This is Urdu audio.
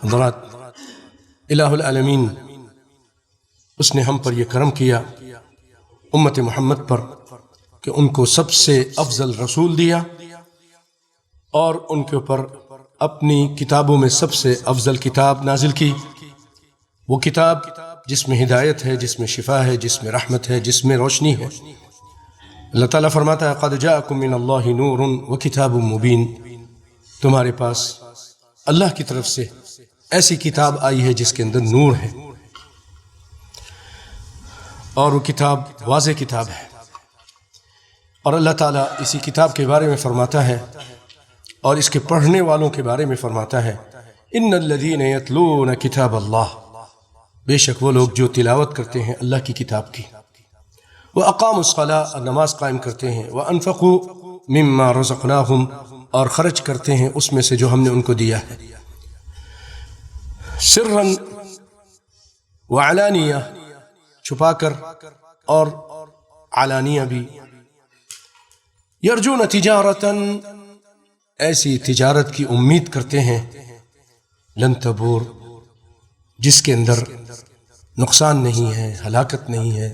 حضرات، الہ العالمین اس نے ہم پر یہ کرم کیا امت محمد پر کہ ان کو سب سے افضل رسول دیا اور ان کے اوپر اپنی کتابوں میں سب سے افضل کتاب نازل کی، وہ کتاب جس میں ہدایت ہے، جس میں شفا ہے، جس میں رحمت ہے، جس میں روشنی ہے۔ اللہ تعالیٰ فرماتا ہے قد جاءکم من اللہ نور وکتاب مبین، تمہارے پاس اللہ کی طرف سے ایسی کتاب آئی ہے جس کے اندر نور ہے، اور وہ کتاب واضح کتاب ہے۔ اور اللہ تعالیٰ اسی کتاب کے بارے میں فرماتا ہے اور اس کے پڑھنے والوں کے بارے میں فرماتا ہے ان الذین یتلون کتاب اللہ، بے شک وہ لوگ جو تلاوت کرتے ہیں اللہ کی کتاب کی، وَأَقَامُوا الصَّلَاةَ، اور نماز قائم کرتے ہیں، وَأَنفَقُوا مِمَّا رَزَقْنَاهُمْ، اور خرچ کرتے ہیں اس میں سے جو ہم نے ان کو دیا ہے، سرًا وعلانیہ، چھپا کر اور علانیہ بھی، یرجون تجارتاً، ایسی تجارت کی امید کرتے ہیں، لن تبور، جس کے اندر نقصان نہیں ہے، ہلاکت نہیں ہے۔